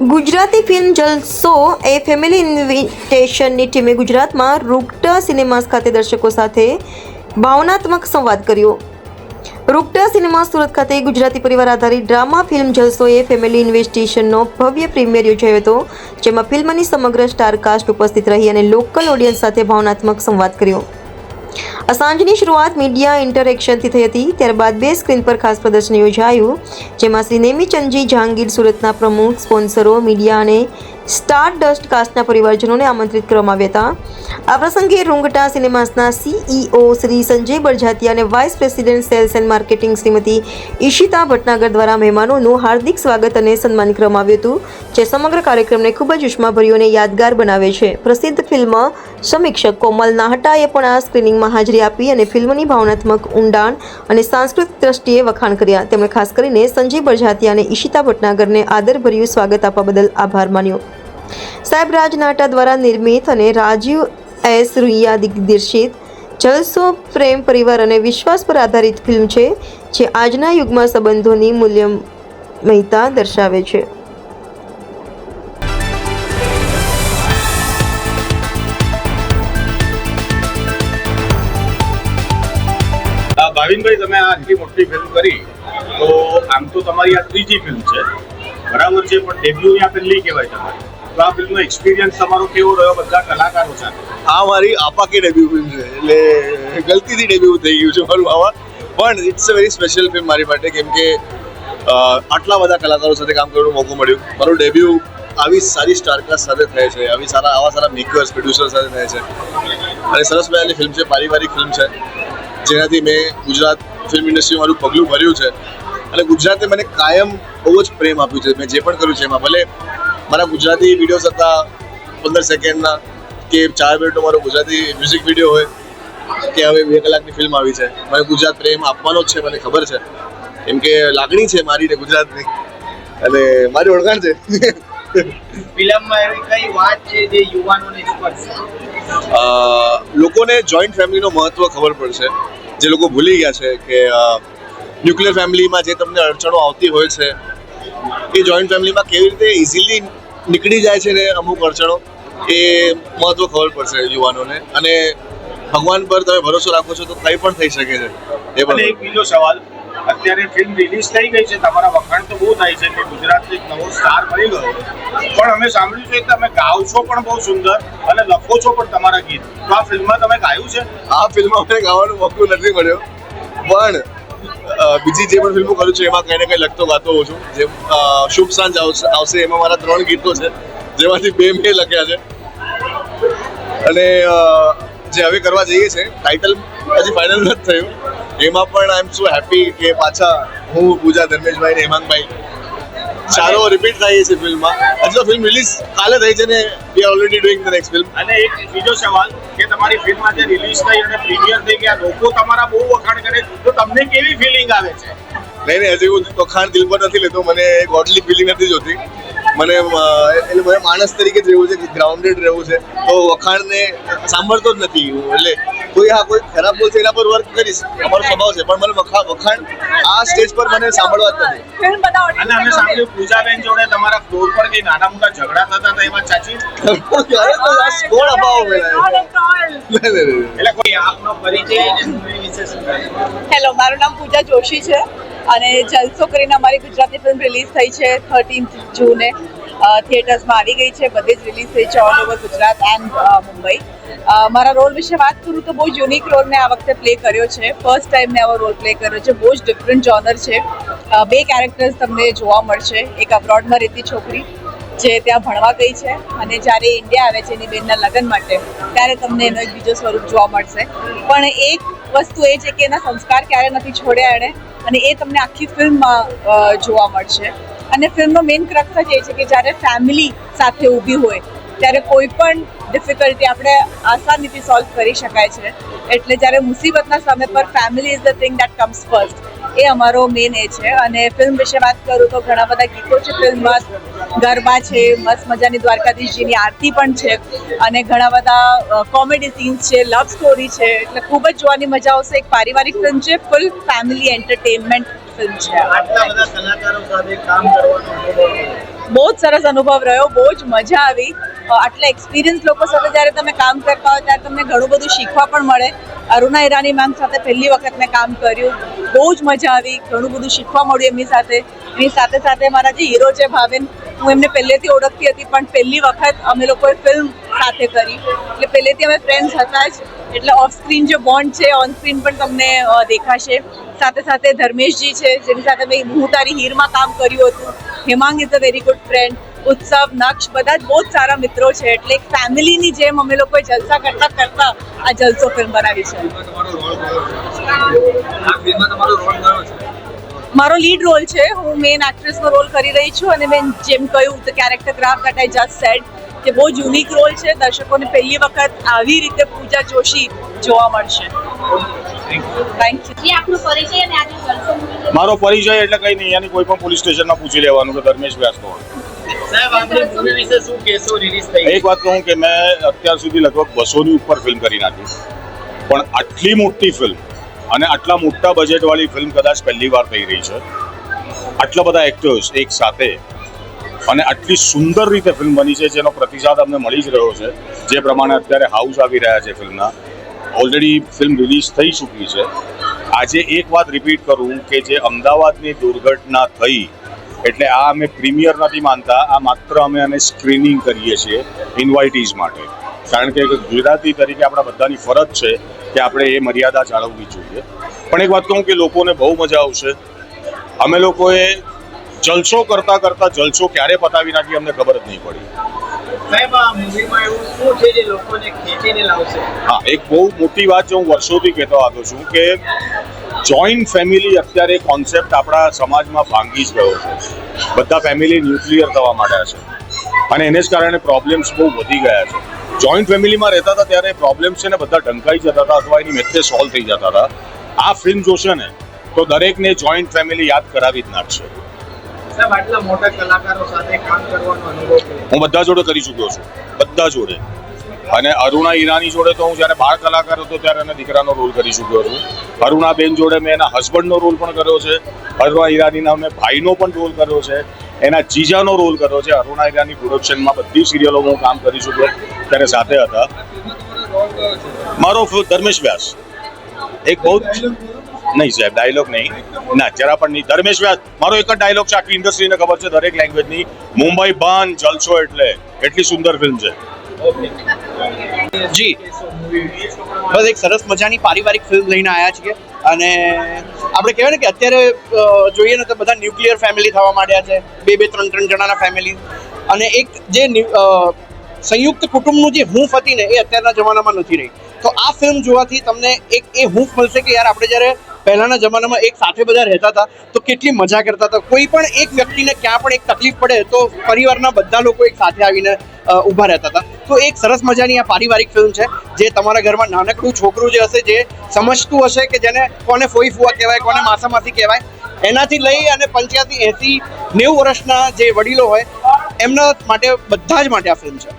Gujarati film જલસો એ family ઇન્વિટેશનની ટીમે ગુજરાતમાં રૂકટા સિનેમાસ ખાતે દર્શકો સાથે ભાવનાત્મક સંવાદ કર્યો. રૂકટા સિનેમા સુરત ખાતે ગુજરાતી પરિવાર આધારિત ડ્રામા ફિલ્મ જલસો એ ફેમિલી ઇન્વિટેશનનો ભવ્ય પ્રીમિયર યોજાયો હતો, જેમાં ફિલ્મની સમગ્ર સ્ટાર કાસ્ટ ઉપસ્થિત રહી અને લોકલ ઓડિયન્સ સાથે ભાવનાત્મક સંવાદ કર્યો. આ સાંજની શરૂઆત મીડિયા ઇન્ટરેક્શનથી થઈ હતી. ત્યારબાદ બે સ્ક્રીન પર ખાસ પ્રદર્શન યોજાયું, જેમાં શ્રી નેમીચંદજી જહાંગીર સુરતના પ્રમુખ, સ્પોન્સરો, મીડિયા અને સ્ટાર ડસ્ટ કાસ્ટના પરિવારજનોને આમંત્રિત કરવામાં આવ્યા હતા. આ પ્રસંગે રૂંગટા સિનેમાસના CEO શ્રી સંજય બરજાતિયા અને vice president sales and marketing Shrimati Ishita Bhatnagar દ્વારા મહેમાનોનું હાર્દિક સ્વાગત અને સન્માન કરવામાં આવ્યું હતું, જે સમગ્ર કાર્યક્રમને ખૂબ જ ઉષ્માભર્યો અને યાદગાર બનાવે છે. પ્રસિદ્ધ ફિલ્મ સમીક્ષક કોમલ નાહટાએ પણ આ સ્ક્રીનિંગમાં હાજરી આપી અને ફિલ્મની ભાવનાત્મક ઊંડાણ અને સાંસ્કૃતિક દ્રષ્ટિએ વખાણ કર્યા. તેમણે ખાસ કરીને સંજય બરજાતિયા અને ઈશિતા ભટનાગરને આદરભર્યું સ્વાગત આપવા બદલ આભાર માન્યો. સાહેબ રાજ નાહટા દ્વારા નિર્મિત અને રાજીવ એસ રૂઈયા દિગ્દર્શિત જલસો પ્રેમ, પરિવાર અને વિશ્વાસ પર આધારિત ફિલ્મ છે, જે આજના યુગમાં સંબંધોની મૂલ્યમયતા દર્શાવે છે. ભાવિનભાઈ, તમે આ આટલી મોટી ફિલ્મ કરી, તો આમ તો તમારી આ ત્રીજી ફિલ્મ છે, બરાબર છે, પણ ડેબ્યુ આ પહેલી કહેવાય તમારી. તો આ ફિલ્મનો એક્સપિરિયન્સ તમારો કેવો રહ્યો બધા કલાકારો સાથે? આ મારી આપાકી ડેબ્યુ ફિલ્મ છે, એટલે ગલતીથી ડેબ્યુ થઈ ગયું છે મારું આવા, પણ it's a very special film મારી માટે, કેમ કે આટલા બધા કલાકારો સાથે કામ કરવાનો મોકો મળ્યો. મારું ડેબ્યુ આવી સારી સ્ટારકાસ્ટ સાથે થાય છે, આવા સારા મેકર્સ, પ્રોડ્યુસર સાથે થાય છે, અને સરસ મજાની ફિલ્મ છે, પારિવારિક ફિલ્મ છે, જેનાથી મેં ગુજરાત ફિલ્મ ઇન્ડસ્ટ્રીમાં મારું પગલું ભર્યું છે. અને ગુજરાતે મને કાયમ બહુ જ પ્રેમ આપ્યું છે. મેં જે પણ કર્યું છે એમાં, ભલે મારા ગુજરાતી વિડીયોઝ હતા 15 સેકન્ડના કે 4 મિનિટનો મારો ગુજરાતી મ્યુઝિક વિડીયો હોય, કે હવે 2 કલાકની ફિલ્મ આવી છે, મને ગુજરાત પ્રેમ આપવાનો જ છે, મને ખબર છે, કેમ કે લાગણી છે મારી ને ગુજરાતની, અને મારી ઓળખાણ છે. ફિલ્મમાં એવી કઈ વાત છે જે યુવાનોને સ્પર્શે? લોકોને જોઈન્ટ ફેમિલીનો મહત્વ ખબર પડશે, જે લોકો ભૂલી ગયા છે કે ન્યુક્લિયર ફેમિલીમાં જે તમને અડચણો આવતી હોય છે, એ જોઈન્ટ ફેમિલીમાં કેવી રીતે ઇઝીલી નીકળી જાય છે ને અમુક અડચણો, એ મહત્વ ખબર પડશે યુવાનોને. અને ભગવાન પર તમે ભરોસો રાખો છો તો કંઈ પણ થઈ શકે છે. એ પણ એક બીજો સવાલ, અત્યારે ફિલ્મ રિલીઝ થઈ ગઈ છે, તમારા વખાણ તો બહુ થાય છે કે ગુજરાતનો એક નવો સ્ટાર મળી ગયો, પણ અમે સાંભળ્યું છે કે તમે ગાઓ છો પણ બહુ સુંદર અને લખો છો પણ તમારા ગીત. તો આ ફિલ્મમાં તમે ગાયું છે? આ ફિલ્મમાં મને ગાવાનો મોકો નથી મળ્યો, પણ બીજી જે પણ ફિલ્મો કરું છું એમાં કંઈ ને કંઈ લખતો ગાતો હોઉં છું. જેમ શુભ સાંજ આવશે, એમાં મારા 3 ગીતો છે, જેમાંથી 2 મેં લખ્યા છે, અને જે હવે કરવા જઈએ છે, ટાઇટલ હજી ફાઇનલ નથી થયું, એમાં પણ આઈ એમ સો હેપી કે પાછા હું, પૂજા, ધર્મેશભાઈ ને હેમાંગભાઈ ચારો રિપીટ થાય છે ફિલ્મમાં. હજી તો ફિલ્મ રિલીઝ કાલે થઈ છે ને we are already doing the next film. અને એક બીજો સવાલ કે તમારી ફિલ્મ આજે રિલીઝ થઈ અને પ્રીમિયર થઈ ગયા, લોકો તમારા બહુ વખાણ કરે, તો તમને કેવી ફિલિંગ આવે છે? નહીં, હજી હું વખાણ દિલ પર નથી લેતો, મને ગોડલી ફિલિંગ નથી જોતી. મને એટલે મને માણસ તરીકે જ રહેવું છે, ગ્રાઉન્ડેડ રહેવું છે, તો વખાણને સાંભળતો જ નથી હું. એટલે કોઈ ખરાબ બોલશે એના પર વર્ક કરીશ, અમારો સ્વભાવ છે, પણ મને વખાણ આ સ્ટેજ પર મને સાંભળવા જ નથી. અને અમે સાંભળ્યું પૂજાબેન જોડે તમારા ફ્લોર પર કઈ નાના મોટા ઝઘડા થતા હતા, એમાં ચાચી કોણ અપાવો એટલે કોઈ આપનો પરિચય અને મૂવી વિશે શું કહે? હેલો, મારું નામ પૂજા જોશી છે, અને જલસો કરીને અમારી ગુજરાતી ફિલ્મ રિલીઝ થઈ છે 13th જૂને. થિયેટર્સમાં આવી ગઈ છે, બધે જ રિલીઝ થઈ છે all over Gujarat and Mumbai. મારા રોલ વિશે વાત કરું તો બહુ જ યુનિક રોલ મેં આ વખતે પ્લે કર્યો છે. ફર્સ્ટ ટાઈમ મેં આવો રોલ પ્લે કર્યો છે. બહુ જ ડિફરન્ટ જોનર છે. 2 કેરેક્ટર્સ તમને જોવા મળશે. એક અબ્રોડમાં રહેતી છોકરી જે ત્યાં ભણવા ગઈ છે, અને જ્યારે ઇન્ડિયા આવે છે એની બેનના લગ્ન માટે, ત્યારે તમને એનો એક બીજો સ્વરૂપ જોવા મળશે. પણ એક વસ્તુ એ છે કે એના સંસ્કાર ક્યારે નથી છોડ્યા એણે, અને એ તમને આખી ફિલ્મમાં જોવા મળશે. અને ફિલ્મનો મેઇન ક્રક્સ જ એ છે કે જ્યારે ફેમિલી સાથે ઊભી હોય ત્યારે કોઈ પણ ડિફિકલ્ટી આપણે આસાનીથી સોલ્વ કરી શકાય છે. એટલે જ્યારે મુસીબતના સમય પર family is the thing that comes first, એ અમારો મેઇન એ છે. અને ફિલ્મ વિશે વાત કરું તો ઘણા બધા ગીતો છે ફિલ્મમાં, ગરબા છે, મસ્ત મજાની દ્વારકાધીશજીની આરતી પણ છે, અને ઘણા બધા કોમેડી સીન્સ છે, લવ સ્ટોરી છે, એટલે ખૂબ જ જોવાની મજા આવશે. એક પારિવારિક ફિલ્મ છે, ફૂલ ફેમિલી એન્ટરટેનમેન્ટ ફિલ્મ છે. આટલા બધા કલાકારો સાથે કામ કરવાનો બહુ જ સરસ અનુભવ રહ્યો, બહુ જ મજા આવી. આટલા એક્સપિરિયન્સ લોકો સાથે જ્યારે તમે કામ કરતા હોય ત્યારે તમને ઘણું બધું શીખવા પણ મળે. અરુણા ઈરાની મેમ સાથે પહેલી વખત મેં કામ કર્યું, બહુ જ મજા આવી, ઘણું બધું શીખવા મળ્યું એમની સાથે. એની સાથે સાથે મારા જે હીરો છે ભાવેન, હું એમને પહેલેથી ઓળખતી હતી પણ પહેલી વખત અમે લોકોએ ફિલ્મ સાથે કરી, એટલે પહેલેથી અમે ફ્રેન્ડ્સ હતા જ, એટલે ઓફ સ્ક્રીન જે બોન્ડ છે ઓન સ્ક્રીન પણ તમને દેખાશે. સાથે સાથે ધર્મેશજી છે જેની સાથે મેં હું તારી હીરમાં કામ કર્યું હતું. Hemang is a very good friend. ઉત્સવ, નક્ષ બધા જ બહુ જ સારા મિત્રો છે, એટલે એક ફેમિલીની જેમ અમે લોકોએ જલસા કરતા કરતા આ જલસો ફિલ્મ બનાવી છે. મારો લીડ રોલ છે, હું મેઇન એક્ટ્રેસનો રોલ કરી રહી છું અને મેં જેમ કહ્યું તો character graph that I just said કે બહુ જ યુનિક રોલ છે. દર્શકોને પહેલી વખત આવી રીતે પૂજા જોશી જોવા મળશે. Thank you. મારો પરિચય એટલે કંઈ નહીં, યાની કોઈ પણ પોલીસ સ્ટેશનમાં પૂછી લેવાનું કે ધર્મેશ વ્યાસ કોણ. સાહેબ આપની મૂવી વિશે શું કહેશો? રિલીઝ થઈ એક વાત કહું કે મેં અત્યાર સુધી લગભગ 200ની ઉપર ફિલ્મ કરી નાખી, પણ આટલી મોટી ફિલ્મ અને આટલા મોટા બજેટવાળી ફિલ્મ કદાચ પહેલી વાર થઈ રહી છે. આટલા બધા એક્ટર્સ એક સાથે અને આટલી સુંદર રીતે ફિલ્મ બની છે, જેનો પ્રતિસાદ અમને મળી જ રહ્યો છે. જે પ્રમાણે અત્યારે હાઉસ આવી રહ્યા છે ફિલ્મના, ઓલરેડી ફિલ્મ રિલીઝ થઈ ચૂકી છે. આજે એક વાત રિપીટ કરું કે જે અમદાવાદની દુર્ઘટના થઈ, એટલે આ અમે પ્રીમિયર નથી માનતા, આ માત્ર અમે આને સ્ક્રીનિંગ કરીએ છીએ ઇન્વાઇટીઝ માટે. કારણ કે ગુજરાતી તરીકે આપણા બધાની ફરજ છે કે આપણે એ મર્યાદા જાળવવી જોઈએ. પણ એક વાત કહું કે લોકોને બહુ મજા આવશે. અમે લોકોએ જલસો કરતા કરતા જલસો ક્યારે પતાવી નાખી અમને ખબર જ નહીં પડી. સાહેબ આ મૂવીમાં એવું શું છે જે લોકોને ખેંચીને લાવશે? હા, એક બહુ મોટી વાત જે હું વર્ષોથી કહેતો આવતો છું કે જોઈન્ટ ફેમિલી અત્યારે કોન્સેપ્ટ આપણા સમાજમાં ભાંગી જ ગયો છે. બધા ફેમિલી ન્યુક્લિયર થવા માંડ્યા છે અને એને જ કારણે પ્રોબ્લેમ્સ બહુ વધી ગયા છે. જોઈન્ટ ફેમિલીમાં રહેતા હતા ત્યારે પ્રોબ્લેમ્સ છે ને બધા ઢંકાઈ જતા હતા અથવા એની મેથે સોલ્વ થઈ જતા હતા. આ ફિલ્મ જોશે ને તો દરેકને જોઈન્ટ ફેમિલી યાદ કરાવી જ નાખશે. સાહેબ આટલા મોટા કલાકારો સાથે કામ કરવાનો અનુભવ કેવો? હું બધા જોડે કરી ચૂક્યો છું, બધા જોડે. અને અરુણા ઈરાની જોડે તો હું જ્યારે બાળ કલાકાર હતો ત્યારે એના દીકરાનો રોલ કરી ચૂક્યો છું. અરુણાબેન જોડે મેં એના હસબન્ડનો રોલ પણ કર્યો છે. અરુણા ઈરાનીના મેં ભાઈનો પણ રોલ કર્યો છે, એના જીજાનો રોલ કર્યો છે. અરુણા ઈરાની પ્રોડક્શનમાં બધી સિરિયલોમાં હું કામ કરી ચૂક્યો ત્યારે સાથે હતા. મારો ધર્મેશ વ્યાસ એક બહુ નહીં સાહેબ, ડાયલોગ નહીં, ના જરા પણ નહીં. ધર્મેશ વ્યાસ મારો એક જ ડાયલોગ છે, આખી ઇન્ડસ્ટ્રીને ખબર છે દરેક લેંગ્વેજની, મુંબઈ બાન જલસો, એટલે એટલી સુંદર ફિલ્મ છે. જી, બસ એક સરસ મજાની પારિવારિક ફિલ્મ લઈને આવ્યા છીએ. અને આપણે કહેવાય ને કે અત્યારે જોઈએ ને તો બધા ન્યુક્લિયર ફેમિલી થવા માંડ્યા છે, બે ત્રણ જણાના ફેમિલી. અને એક જે સંયુક્ત કુટુંબનું જે હૂંફ હતી ને એ અત્યારના જમાનામાં નથી રહી. તો આ ફિલ્મ જોવાથી તમને એક એ હૂંફ મળશે કે યાર આપણે જ્યારે પહેલાના જમાનામાં એક સાથે બધા રહેતા હતા તો કેટલી મજા કરતા હતા. કોઈ પણ એક વ્યક્તિને ક્યાં પણ એક તકલીફ પડે તો પરિવારના બધા લોકો એક સાથે આવીને ઊભા રહેતા હતા. તો એક સરસ મજાની આ પારિવારિક ફિલ્મ છે જે તમારા ઘરમાં નાનકડું છોકરું જે હશે, જે સમજતું હશે કે જેને કોને ફોઈ ફુવા કહેવાય, કોને માસા માસી કહેવાય, એનાથી લઈ અને 85, 80, 90 વર્ષના જે વડીલો હોય એમના માટે બધા જ માટે આ ફિલ્મ છે.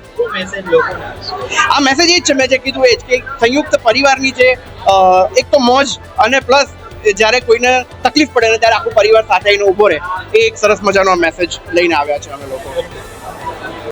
આ મેસેજ એ જ છે, મેં જે કીધું એ જ કે સંયુક્ત પરિવારની જે એક તો મોજ અને પ્લસ જ્યારે કોઈને તકલીફ પડે ને ત્યારે આખું પરિવાર સાથે આવીને ઊભો રહે, એ એક સરસ મજાનો મેસેજ લઈને આવ્યા છે અમે લોકો.